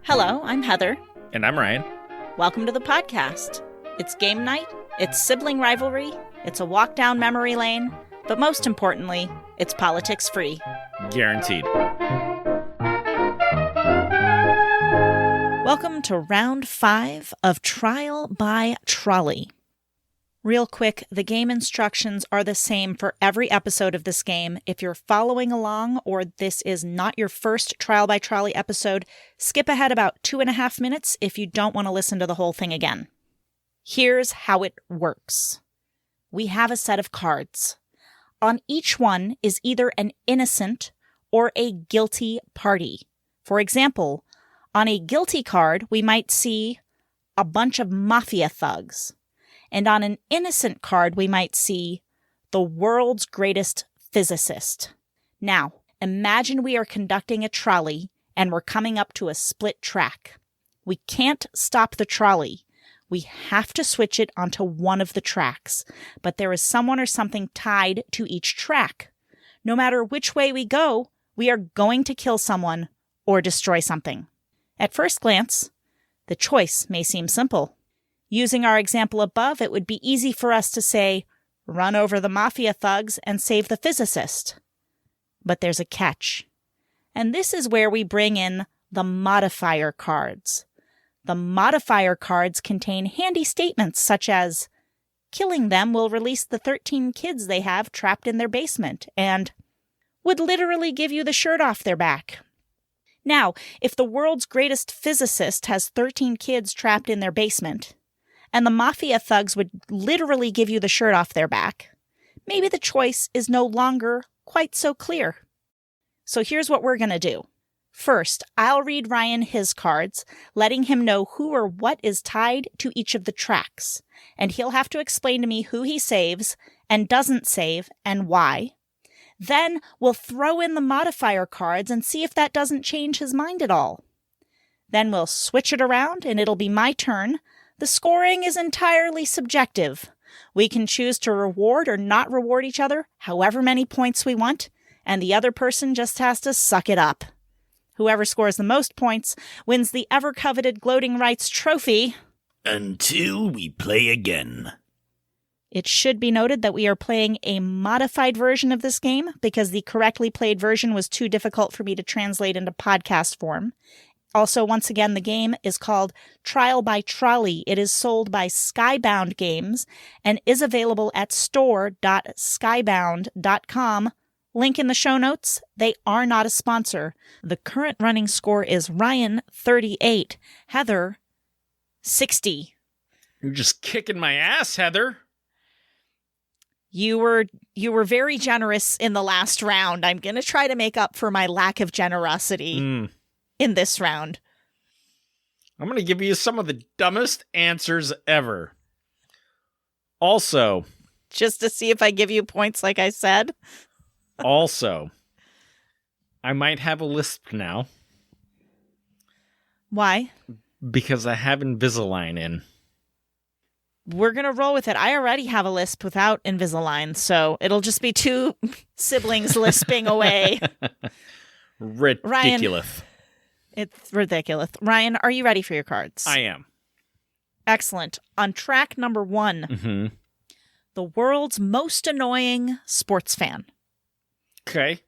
Hello, I'm Heather. And I'm Ryan. Welcome to the podcast. It's game night, it's sibling rivalry, it's a walk down memory lane, but most importantly, it's politics free. Guaranteed. Welcome to round 5 of Trial by Trolley. Real quick, the game instructions are the same for every episode of this game. If you're following along or this is not your first Trial by Trolley episode, skip ahead about 2.5 minutes if you don't want to listen to the whole thing again. Here's how it works. We have a set of cards. On each one is either an innocent or a guilty party. For example, on a guilty card, we might see a bunch of mafia thugs. And on an innocent card, we might see the world's greatest physicist. Now, imagine we are conducting a trolley and we're coming up to a split track. We can't stop the trolley. We have to switch it onto one of the tracks, but there is someone or something tied to each track. No matter which way we go, we are going to kill someone or destroy something. At first glance, the choice may seem simple. Using our example above, it would be easy for us to say, run over the mafia thugs and save the physicist. But there's a catch. And this is where we bring in the modifier cards. The modifier cards contain handy statements such as, killing them will release the 13 kids they have trapped in their basement, and would literally give you the shirt off their back. Now, if the world's greatest physicist has 13 kids trapped in their basement, and the mafia thugs would literally give you the shirt off their back, maybe the choice is no longer quite so clear. So here's what we're going to do. First, I'll read Ryan his cards, letting him know who or what is tied to each of the tracks, and he'll have to explain to me who he saves and doesn't save and why. Then we'll throw in the modifier cards and see if that doesn't change his mind at all. Then we'll switch it around and it'll be my turn. The scoring is entirely subjective. We can choose to reward or not reward each other however many points we want, and the other person just has to suck it up. Whoever scores the most points wins the ever-coveted Gloating Rights trophy. Until we play again. It should be noted that we are playing a modified version of this game because the correctly played version was too difficult for me to translate into podcast form. Also, once again, the game is called Trial by Trolley. It is sold by Skybound Games and is available at store.skybound.com. Link in the show notes. They are not a sponsor. The current running score is Ryan 38, Heather 60. You're just kicking my ass, Heather. You were very generous in the last round. I'm going to try to make up for my lack of generosity in this round. I'm going to give you some of the dumbest answers ever. Also, just to see if I give you points like I said. Also, I might have a lisp now. Why? Because I have Invisalign in. We're going to roll with it. I already have a lisp without Invisalign, so it'll just be two siblings lisping away. Ridiculous. Ryan, it's ridiculous. Ryan, are you ready for your cards? I am. Excellent. On track number 1, the world's most annoying sports fan. Okay.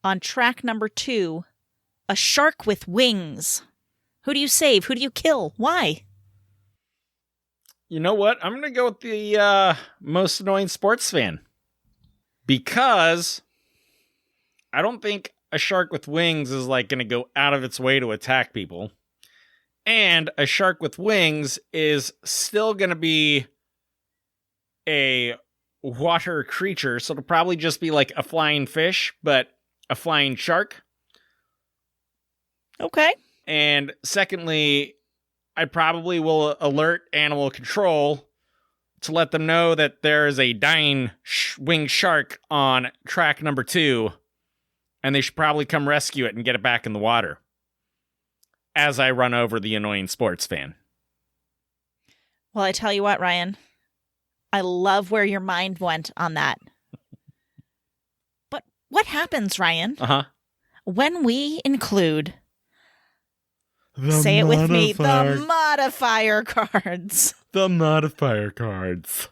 On track number 2, a shark with wings. Who do you save? Who do you kill? Why? You know what? I'm going to go with the most annoying sports fan. Because I don't think a shark with wings is like going to go out of its way to attack people. And a shark with wings is still going to be a water creature. So it'll probably just be like a flying fish, but a flying shark. Okay. And secondly, I probably will alert animal control to let them know that there is a dying winged shark on track number 2, and they should probably come rescue it and get it back in the water as I run over the annoying sports fan. Well, I tell you what, Ryan, I love where your mind went on that. But what happens, Ryan, when we include, say it with me, the modifier cards. The modifier cards.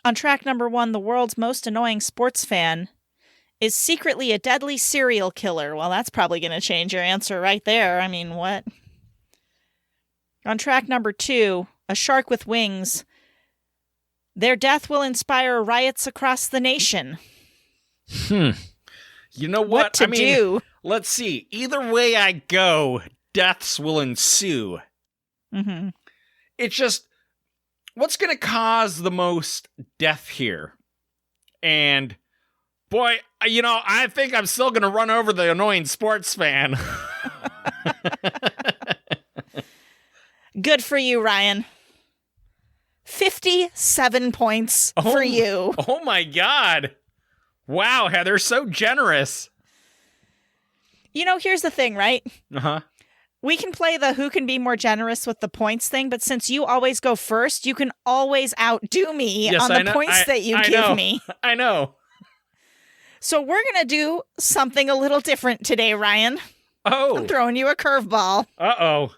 On track number 1, the world's most annoying sports fan is secretly a deadly serial killer. Well, that's probably going to change your answer right there. I mean, what? On track number 2, a shark with wings. Their death will inspire riots across the nation. You know what? What to do? Let's see. Either way I go, deaths will ensue. Mm-hmm. It's just, what's going to cause the most death here? And, boy, I think I'm still going to run over the annoying sports fan. Good for you, Ryan. 57 points for you. Oh, my God. Wow, Heather, so generous. Here's the thing, right? Uh-huh. We can play the who can be more generous with the points thing, but since you always go first, you can always outdo me on the points that you give me. I know. So we're going to do something a little different today, Ryan. Oh. I'm throwing you a curveball. Uh-oh.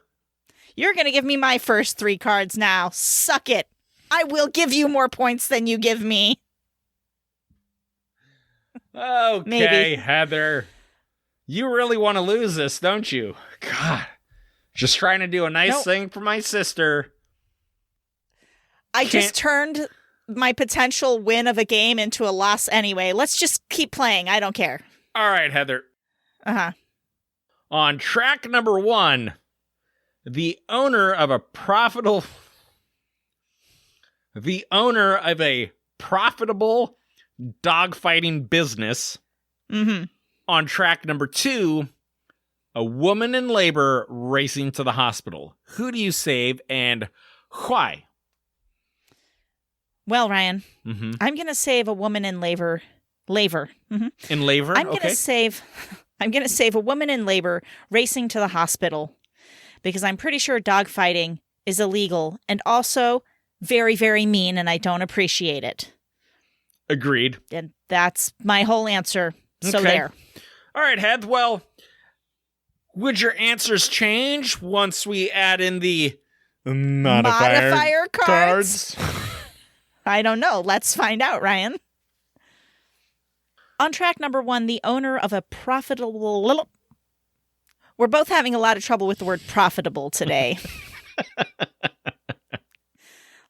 You're going to give me my first 3 cards now. Suck it. I will give you more points than you give me. Okay, Maybe. Heather. You really want to lose this, don't you? God. Just trying to do a nice thing for my sister. I just turned my potential win of a game into a loss anyway. Let's just keep playing. I don't care. All right, Heather. Uh-huh. On track number 1, the owner of a profitable dogfighting business. Mm-hmm. On track number 2, a woman in labor racing to the hospital. Who do you save and why? Well, Ryan, Mm-hmm. I'm going to save a woman in labor. Mm-hmm. In labor? I'm going to save a woman in labor racing to the hospital because I'm pretty sure dogfighting is illegal and also very, very mean, and I don't appreciate it. Agreed. And that's my whole answer. So Okay. there. All right, Heath. Well, would your answers change once we add in the Modifier cards? I don't know. Let's find out, Ryan. On track number 1, the owner of a profitable... We're both having a lot of trouble with the word profitable today.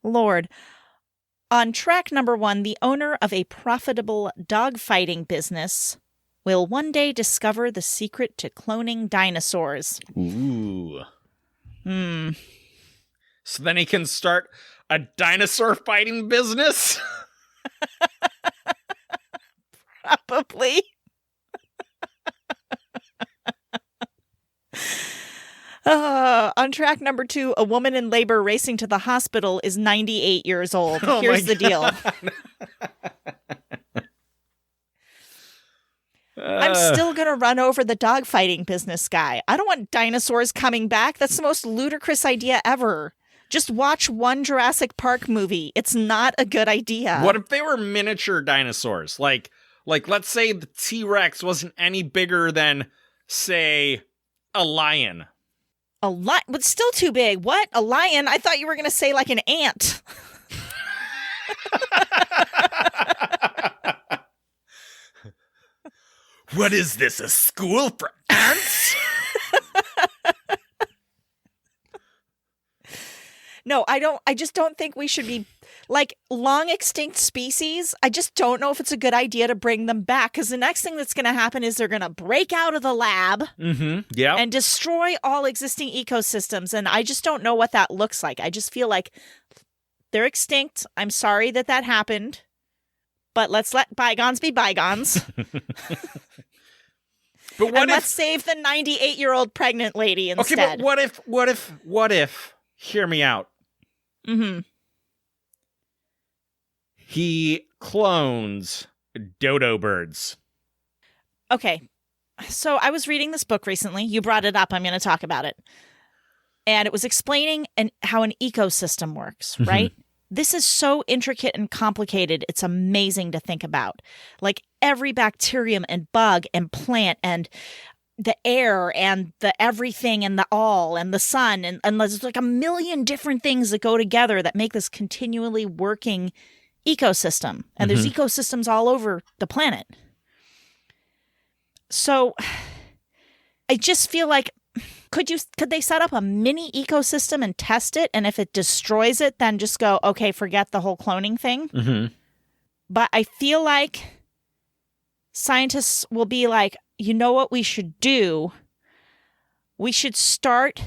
Lord. On track number 1, the owner of a profitable dogfighting business will one day discover the secret to cloning dinosaurs. Ooh. So then he can start a dinosaur fighting business? Probably. On track number 2, a woman in labor racing to the hospital is 98 years old. Oh Here's the deal. I'm still going to run over the dogfighting business guy. I don't want dinosaurs coming back. That's the most ludicrous idea ever. Just watch one Jurassic Park movie. It's not a good idea. What if they were miniature dinosaurs? Like let's say the T-Rex wasn't any bigger than, say, a lion. A lion? But still too big. What? A lion? I thought you were going to say like an ant. What is this, a school for ants? No, I just don't think we should be like long extinct species. I just don't know if it's a good idea to bring them back because the next thing that's going to happen is they're going to break out of the lab and destroy all existing ecosystems. And I just don't know what that looks like. I just feel like they're extinct. I'm sorry that happened, but let's let bygones be bygones. But what let's save the 98-year-old pregnant lady instead. Okay, but what if, hear me out. Mm-hmm. He clones dodo birds. Okay. So I was reading this book recently. You brought it up. I'm going to talk about it. And it was explaining how an ecosystem works, right? This is so intricate and complicated. It's amazing to think about. Like every bacterium and bug and plant and the air and the everything and the all and the sun. And there's like a million different things that go together that make this continually working ecosystem. And there's ecosystems all over the planet. So I just feel like, could they set up a mini ecosystem and test it? And if it destroys it, then just go, okay, forget the whole cloning thing. Mm-hmm. But I feel like scientists will be like, you know what we should do? We should start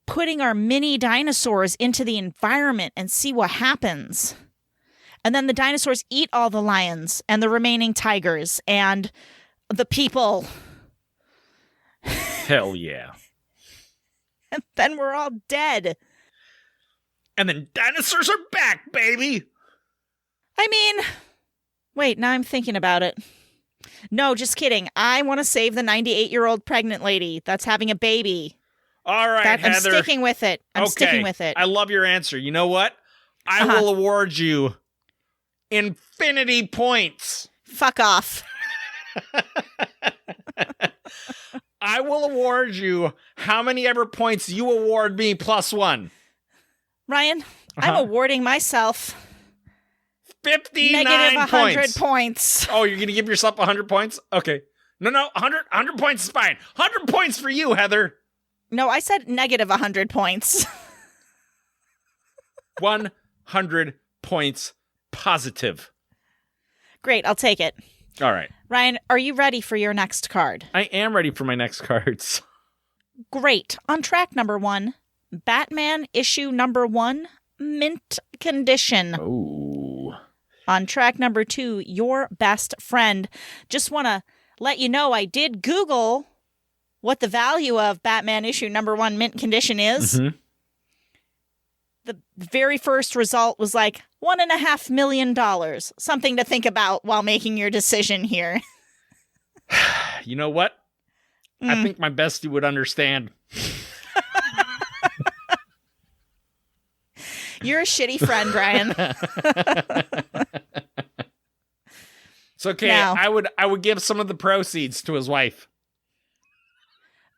putting our mini dinosaurs into the environment and see what happens. And then the dinosaurs eat all the lions and the remaining tigers and the people. Hell yeah. And then we're all dead. And then dinosaurs are back, baby. I mean, wait, now I'm thinking about it. No, just kidding. I want to save the 98-year-old pregnant lady that's having a baby. All right, Heather. I'm sticking with it. I'm sticking with it. I love your answer. You know what? I will award you infinity points. Fuck off. I will award you how many ever points you award me plus one. Ryan, I'm awarding myself 59 negative 100 points. points. Oh, you're going to give yourself 100 points? Okay. No, 100 points is fine. 100 points for you, Heather. No, I said negative 100 points. 100 points positive. Great, I'll take it. All right. Ryan, are you ready for your next card? I am ready for my next cards. Great. On track number 1, Batman issue number 1, mint condition. Oh. On track number 2, Your Best Friend. Just want to let you know I did Google what the value of Batman issue number 1 mint condition is. Mm-hmm. The very first result was like $1.5 million. Something to think about while making your decision here. You know what? I think my bestie would understand. You're a shitty friend, Ryan. It's okay. Now, I would give some of the proceeds to his wife.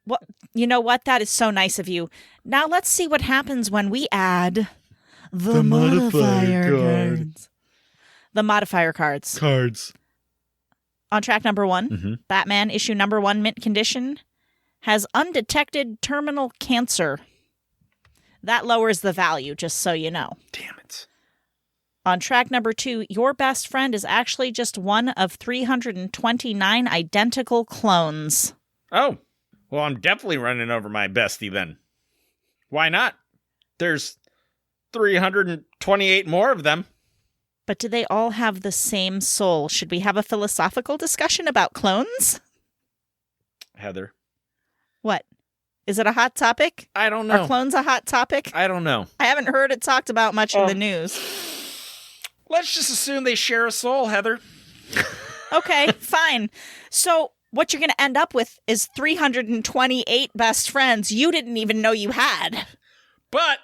Well, you know what? That is so nice of you. Now let's see what happens when we add the modifier cards. The modifier cards. On track number 1, Batman issue number 1 mint condition has undetected terminal cancer. That lowers the value, just so you know. Damn it. On track number 2, Your Best Friend is actually just one of 329 identical clones. Oh. Well, I'm definitely running over my bestie then. Why not? There's 328 more of them. But do they all have the same soul? Should we have a philosophical discussion about clones? Heather. What? Is it a hot topic? I don't know. Are clones a hot topic? I don't know. I haven't heard it talked about much in the news. Let's just assume they share a soul, Heather. Okay, fine. So what you're going to end up with is 328 best friends you didn't even know you had. But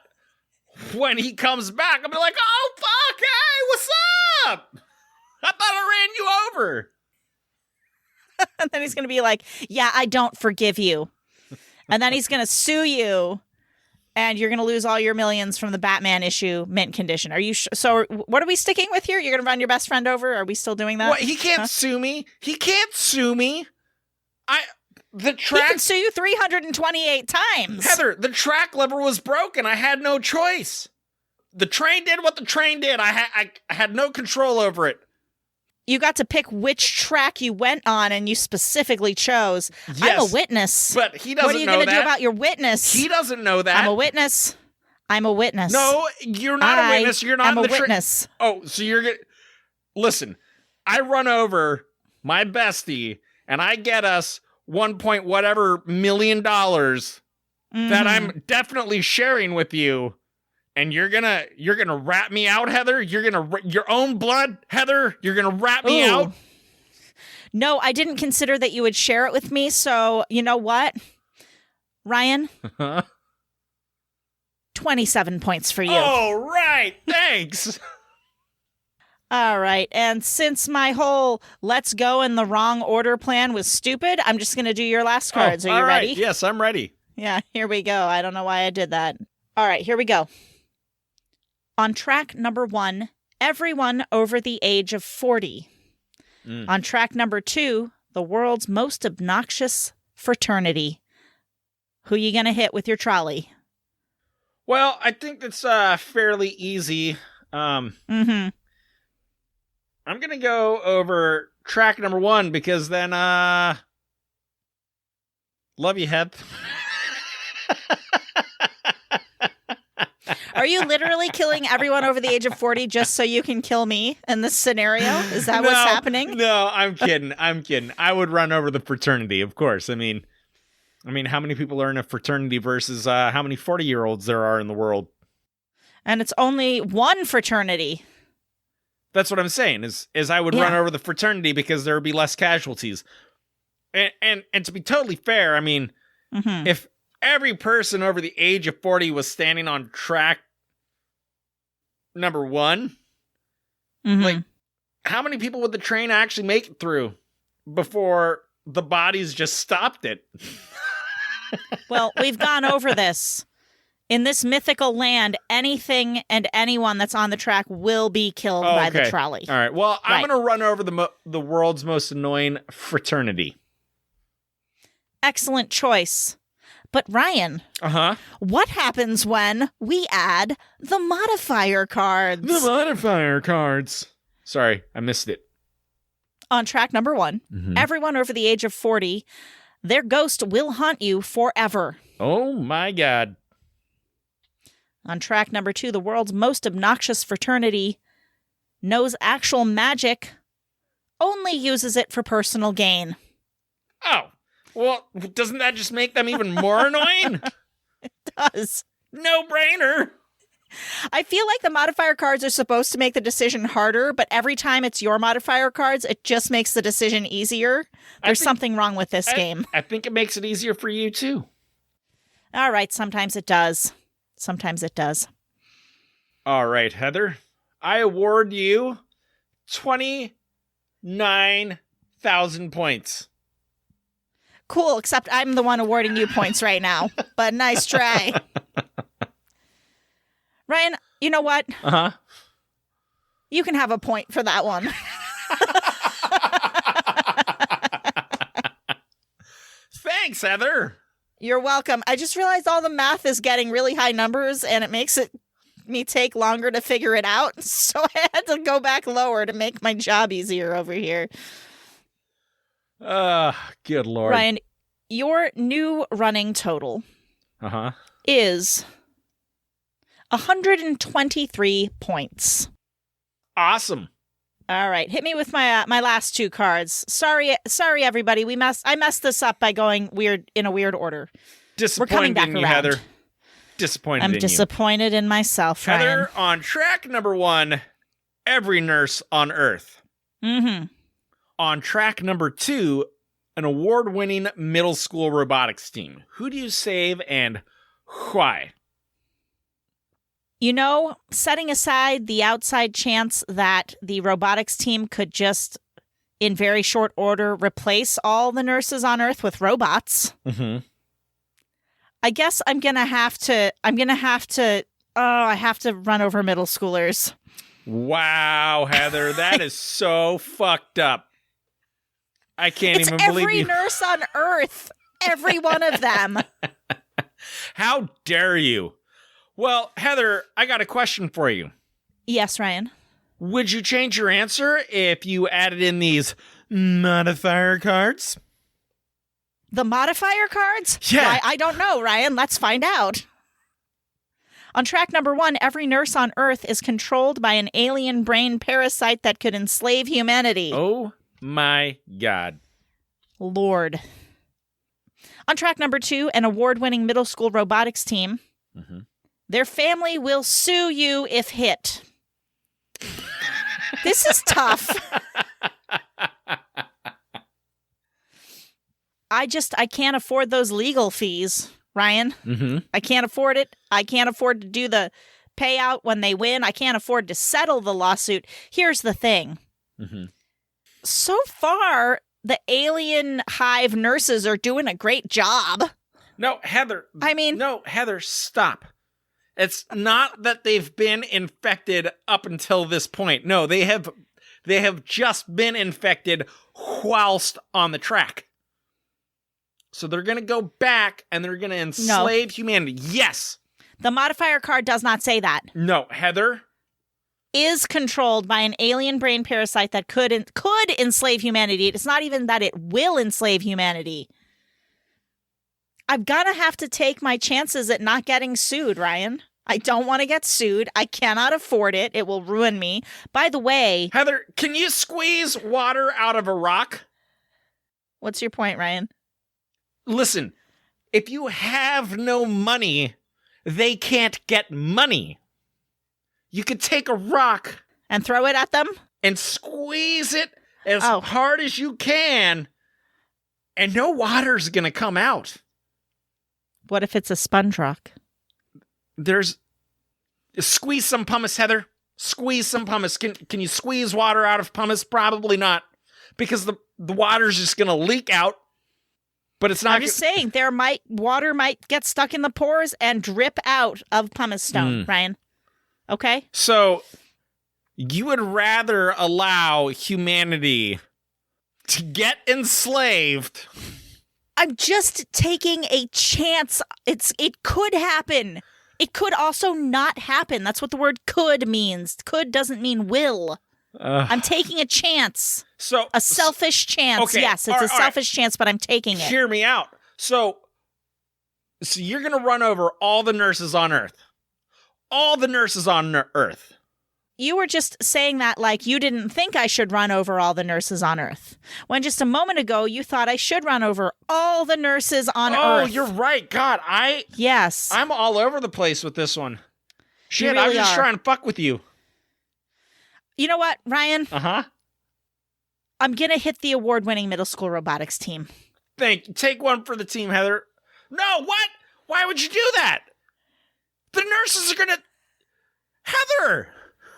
when he comes back, I'll be like, oh, fuck, hey, what's up? I thought I ran you over. And then he's going to be like, yeah, I don't forgive you. And then he's going to sue you, and you're going to lose all your millions from the Batman issue mint condition. Are you so what are we sticking with here? You're going to run your best friend over? Are we still doing that? What? He can't sue me. He can't sue me. The track... He can sue you 328 times. Heather, the track lever was broken. I had no choice. The train did what the train did. I had no control over it. You got to pick which track you went on, and you specifically chose. Yes, I'm a witness. But he doesn't know that. What are you going to do about your witness? He doesn't know that. I'm a witness. I'm a witness. No, you're not a witness. You're not I'm in a the witness. Oh, so you're going to... Listen, I run over my bestie, and I get us $1 million that I'm definitely sharing with you. And you're gonna rat me out, Heather? You're gonna your own blood, Heather? You're gonna rat me out? No, I didn't consider that you would share it with me. So you know what, Ryan? 27 points for you. All right. Thanks. All right. And since my whole let's go in the wrong order plan was stupid, I'm just going to do your last cards. Are you ready? Yes, I'm ready. Yeah, here we go. I don't know why I did that. All right, here we go. On track number 1, everyone over the age of 40. On track number 2, the world's most obnoxious fraternity. Who you going to hit with your trolley? Well, I think it's fairly easy. I'm going to go over track number 1 because then, love you, Heath. Are you literally killing everyone over the age of 40 just so you can kill me in this scenario? Is that what's happening? No, I'm kidding. I would run over the fraternity, of course. I mean, how many people are in a fraternity versus how many 40-year-olds there are in the world? And it's only one fraternity. That's what I'm saying, is I would run over the fraternity because there would be less casualties. And to be totally fair, I mean, if every person over the age of 40 was standing on track number 1, like, how many people would the train actually make it through before the bodies just stopped it? Well, we've gone over this. In this mythical land, anything and anyone that's on the track will be killed by the trolley. All right. Well, I'm going to run over the world's most annoying fraternity. Excellent choice. But Ryan, what happens when we add the modifier cards? The modifier cards. Sorry, I missed it. On track number 1, everyone over the age of 40, their ghost will haunt you forever. Oh my God. On track number 2, the world's most obnoxious fraternity knows actual magic, only uses it for personal gain. Oh, well, doesn't that just make them even more annoying? It does. No brainer. I feel like the modifier cards are supposed to make the decision harder, but every time it's your modifier cards, it just makes the decision easier. There's something wrong with this game. I think it makes it easier for you, too. All right, sometimes it does. Sometimes it does. All right, Heather. I award you 29,000 points. Cool, except I'm the one awarding you points right now. But nice try. Ryan, you know what? You can have a point for that one. Thanks, Heather. You're welcome. I just realized all the math is getting really high numbers, and it makes me take longer to figure it out. So I had to go back lower to make my job easier over here. Good Lord. Ryan, your new running total is 123 points. Awesome. All right, hit me with my last 2 cards. Sorry, everybody. I messed this up by going in a weird order. Disappointed We're coming back in you, around. Heather. Disappointed in you. I'm disappointed in myself, Heather, Ryan. on track number 1, every nurse on Earth. On track number 2, an award-winning middle school robotics team. Who do you save and why? You know, setting aside the outside chance that the robotics team could just, in very short order, replace all the nurses on Earth with robots, I guess I have to run over middle schoolers. Wow, Heather, that is so fucked up. I can't even believe every you. nurse on Earth. Every one of them. How dare you? Well, Heather, I got a question for you. Yes, Ryan. Would you change your answer if you added in these modifier cards? The modifier cards? Yeah. Why, I don't know, Ryan. Let's find out. On track number 1, every nurse on Earth is controlled by an alien brain parasite that could enslave humanity. Oh my God. Lord. On track number 2, an award-winning middle school robotics team. Their family will sue you if hit. This is tough. I can't afford those legal fees, Ryan. Mm-hmm. I can't afford it. I can't afford to do the payout when they win. I can't afford to settle the lawsuit. Here's the thing. Mm-hmm. So far, the alien hive nurses are doing a great job. No, Heather. No, Heather, stop. It's not that they've been infected up until this point. No, they have just been infected whilst on the track. So they're going to go back and they're going to enslave humanity. Yes. The modifier card does not say that. No, Heather. Is controlled by an alien brain parasite that could enslave humanity. It's not even that it will enslave humanity. I'm gonna have to take my chances at not getting sued, Ryan. I don't want to get sued. I cannot afford it. It will ruin me. By the way... Heather, can you squeeze water out of a rock? What's your point, Ryan? Listen, if you have no money, they can't get money. You could take a rock... And throw it at them? And squeeze it as hard as you can, and no water's gonna come out. What if it's a sponge rock? Squeeze some pumice, Heather. Squeeze some pumice. Can you squeeze water out of pumice? Probably not, because the water's just gonna leak out. But it's not. I'm just saying, water might get stuck in the pores and drip out of pumice stone, Ryan. Okay? So you would rather allow humanity to get enslaved? I'm just taking a chance. It could happen. It could also not happen. That's what the word could means. Could doesn't mean will. I'm taking a chance. A selfish chance. Okay, yes, it's a selfish chance, but I'm taking it. Hear me out. So you're going to run over all the nurses on Earth. All the nurses on Earth. You were just saying that like you didn't think I should run over all the nurses on Earth. When just a moment ago, you thought I should run over all the nurses on Earth. Oh, you're right. God, Yes. I'm all over the place with this one. Shit, really I'm just trying to fuck with you. You know what, Ryan? Uh-huh. I'm going to hit the award-winning middle school robotics team. Take one for the team, Heather. No, what? Why would you do that? The nurses are going to... Heather!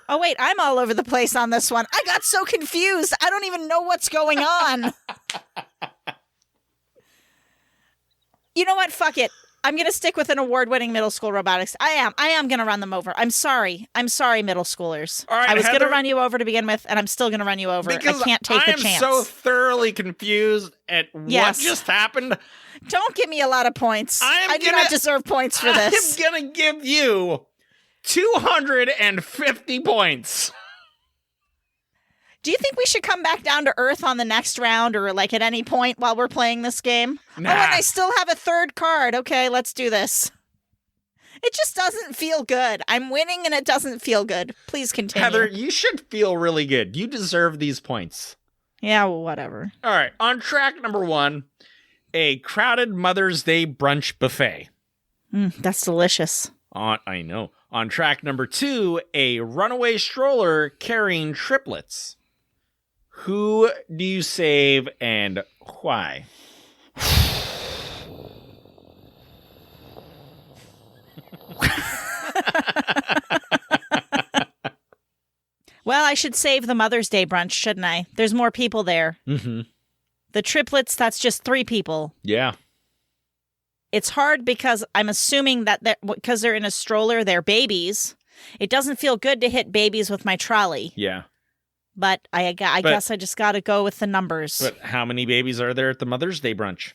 Oh, wait, I'm all over the place on this one. I got so confused. I don't even know what's going on. You know what? Fuck it. I'm going to stick with an award-winning middle school robotics. I am going to run them over. I'm sorry, middle schoolers. All right, I was going to Heather, run you over to begin with, and I'm still going to run you over. I can't take the chance. I am so thoroughly confused at what just happened. Don't give me a lot of points. I do not deserve points for this. I'm going to give you 250 points. Do you think we should come back down to earth on the next round or like at any point while we're playing this game? Nah. Oh, and I still have a third card. Okay, let's do this. It just doesn't feel good. I'm winning and it doesn't feel good. Please continue. Heather, you should feel really good. You deserve these points. Yeah, well, whatever. All right, on track number 1, a crowded Mother's Day brunch buffet. That's delicious. I know. On track number 2, a runaway stroller carrying triplets. Who do you save and why? Well, I should save the Mother's Day brunch, shouldn't I? There's more people there. Mm-hmm. The triplets, that's just 3 people. Yeah. It's hard because I'm assuming that because they're in a stroller, they're babies. It doesn't feel good to hit babies with my trolley. Yeah. But I guess I just got to go with the numbers. But how many babies are there at the Mother's Day brunch?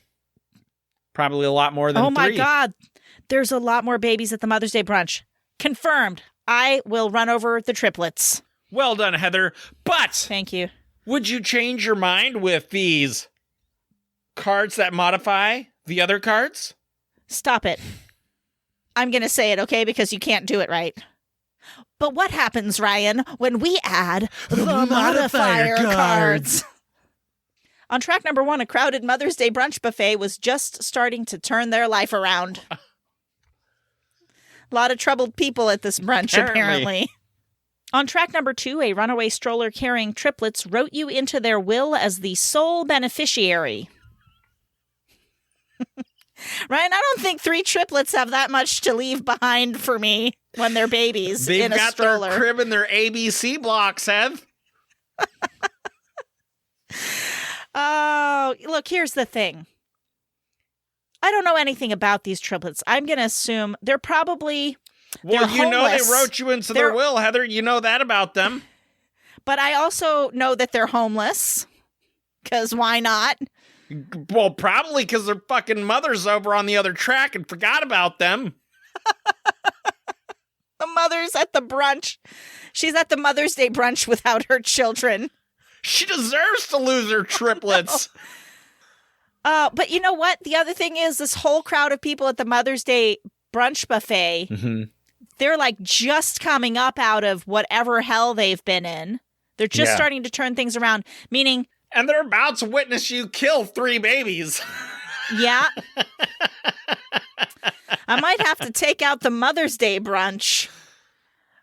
Probably a lot more than 3. Oh my God. There's a lot more babies at the Mother's Day brunch. Confirmed. I will run over the triplets. Well done, Heather. But thank you. Would you change your mind with these cards that modify the other cards? Stop it. I'm going to say it, okay? Because you can't do it right. But what happens, Ryan, when we add the modifier cards? On track number 1, a crowded Mother's Day brunch buffet was just starting to turn their life around. A lot of troubled people at this brunch, apparently. On track number 2, a runaway stroller carrying triplets wrote you into their will as the sole beneficiary. Ryan, I don't think 3 triplets have that much to leave behind for me when they're babies They've in a got stroller. their crib and their ABC blocks, Heath. Oh, look, here's the thing. I don't know anything about these triplets. I'm going to assume they're probably Well, they're you know they homeless. wrote you into their will, Heather. You know that about them. But I also know that they're homeless. Because why not? Well, probably because their fucking mother's over on the other track and forgot about them. The mother's at the brunch. She's at the Mother's Day brunch without her children. She deserves to lose her triplets. But you know what? The other thing is this whole crowd of people at the Mother's Day brunch buffet, they're like just coming up out of whatever hell they've been in. They're just starting to turn things around, meaning... And they're about to witness you kill 3 babies. Yeah. I might have to take out the Mother's Day brunch.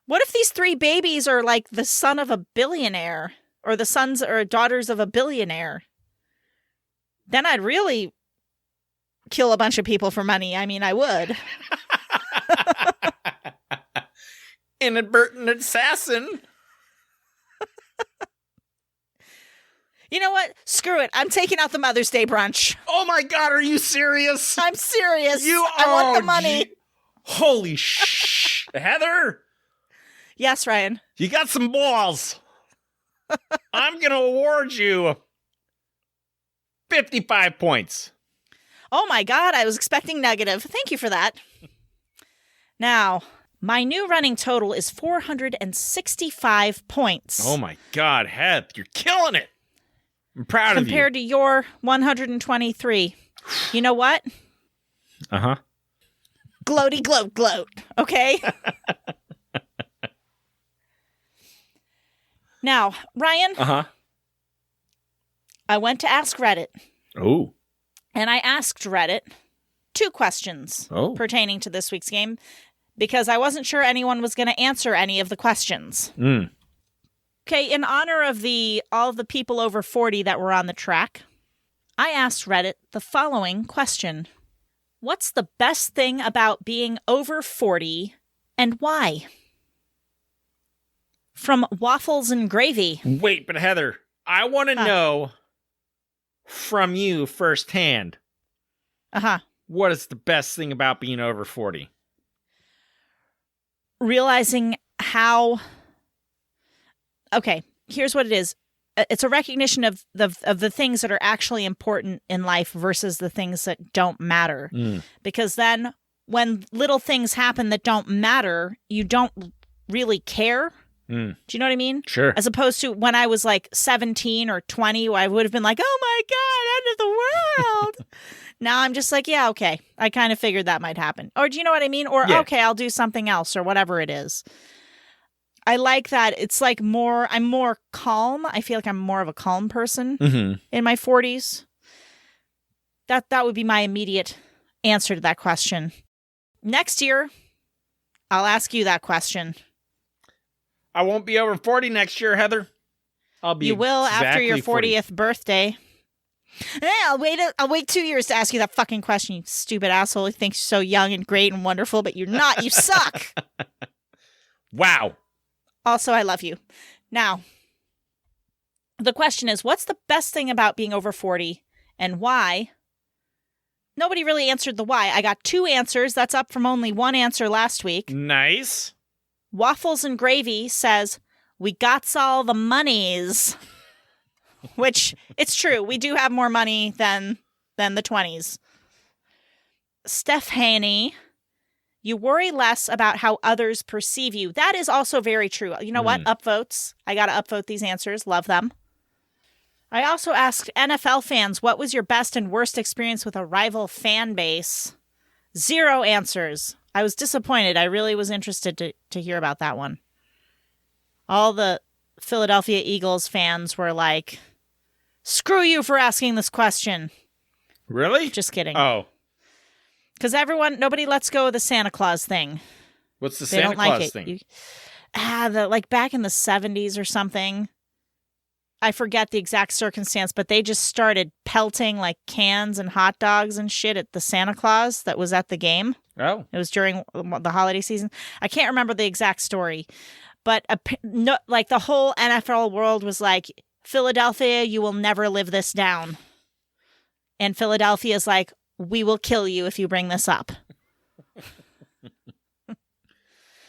What if these 3 babies are like the son of a billionaire or the sons or daughters of a billionaire? Then I'd really kill a bunch of people for money. I mean, I would. Inadvertent assassin. You know what? Screw it. I'm taking out the Mother's Day brunch. Oh my God, are you serious? I'm serious. You I want the money. Holy sh! Heather, Yes, Ryan. you got some balls. I'm going to award you 55 points. Oh my God, I was expecting negative. Thank you for that. Now, my new running total is 465 points. Oh my God, Heath, you're killing it. I'm proud of you. Compared to your 123. You know what? Uh-huh. Gloaty gloat gloat. Okay? Now, Ryan, Uh-huh. I went to ask Reddit. Oh. And I asked Reddit 2 questions pertaining to this week's game because I wasn't sure anyone was going to answer any of the questions. Okay, in honor of all of the people over 40 that were on the track, I asked Reddit the following question. What's the best thing about being over 40 and why? From Waffles and Gravy. Wait, but Heather, I want to know from you firsthand. What is the best thing about being over 40? Realizing how... Okay, here's what it is. It's a recognition of the things that are actually important in life versus the things that don't matter. Because then when little things happen that don't matter, you don't really care. Do you know what I mean? Sure. As opposed to when I was like 17 or 20, I would have been like, oh my God, end of the world. Now I'm just like, yeah, okay. I kind of figured that might happen. Or do you know what I mean? Or, okay, I'll do something else or whatever it is. I like that. It's like I'm more calm. I feel like I'm more of a calm person in my 40s. That would be my immediate answer to that question. Next year, I'll ask you that question. I won't be over 40 next year, Heather. I'll be. You will after your 40th 40. birthday. I'll wait 2 years to ask you that fucking question, you stupid asshole who thinks you're so young and great and wonderful, but you're not. You suck. Wow. Also, I love you. Now, the question is, what's the best thing about being over 40 and why? Nobody really answered the why. I got 2 answers. That's up from only 1 answer last week. Nice. Waffles and Gravy says, we got all the monies. Which, it's true. We do have more money than the 20s. Steph Haney, you worry less about how others perceive you. That is also very true. You know what? Upvotes. I got to upvote these answers. Love them. I also asked NFL fans, what was your best and worst experience with a rival fan base? 0 answers. I was disappointed. I really was interested to hear about that one. All the Philadelphia Eagles fans were like, screw you for asking this question. Really? Just kidding. Oh. Because nobody lets go of the Santa Claus thing. What's the They Santa don't like Claus it. thing? Like back in the 70s or something. I forget the exact circumstance, but they just started pelting like cans and hot dogs and shit at the Santa Claus that was at the game. Oh. It was during the holiday season. I can't remember the exact story, but like the whole NFL world was like, Philadelphia, you will never live this down. And Philadelphia's like, we will kill you if you bring this up.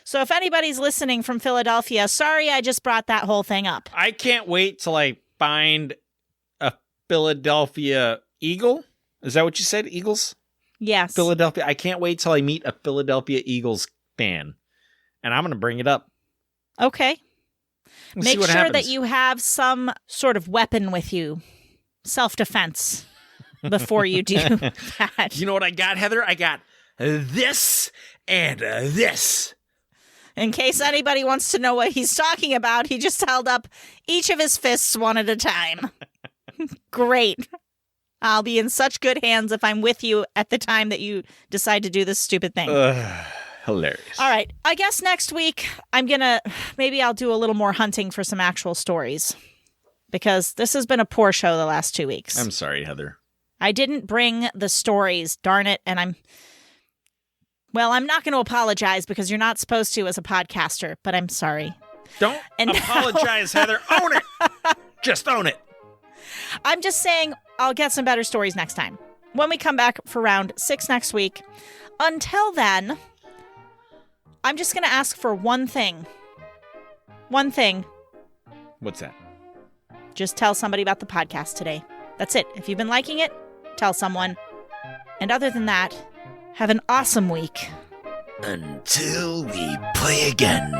So if anybody's listening from Philadelphia, sorry I just brought that whole thing up. I can't wait till I find a Philadelphia Eagle. Is that what you said? Eagles? Yes. Philadelphia. I can't wait till I meet a Philadelphia Eagles fan. And I'm going to bring it up. Okay. We'll Make sure that you have some sort of weapon with you. Self-defense. Before you do that. You know what I got, Heather? I got this and this. In case anybody wants to know what he's talking about, he just held up each of his fists one at a time. Great. I'll be in such good hands if I'm with you at the time that you decide to do this stupid thing. Hilarious. All right. I guess next week maybe I'll do a little more hunting for some actual stories. Because this has been a poor show the last 2 weeks. I'm sorry, Heather. I didn't bring the stories, darn it, and I'm not going to apologize because you're not supposed to as a podcaster, but I'm sorry. Don't apologize, Heather. Own it. Just own it. I'm just saying I'll get some better stories next time when we come back for round 6 next week. Until then, I'm just going to ask for one thing. One thing. What's that? Just tell somebody about the podcast today. That's it. If you've been liking it, tell someone. And other than that, have an awesome week. Until we play again.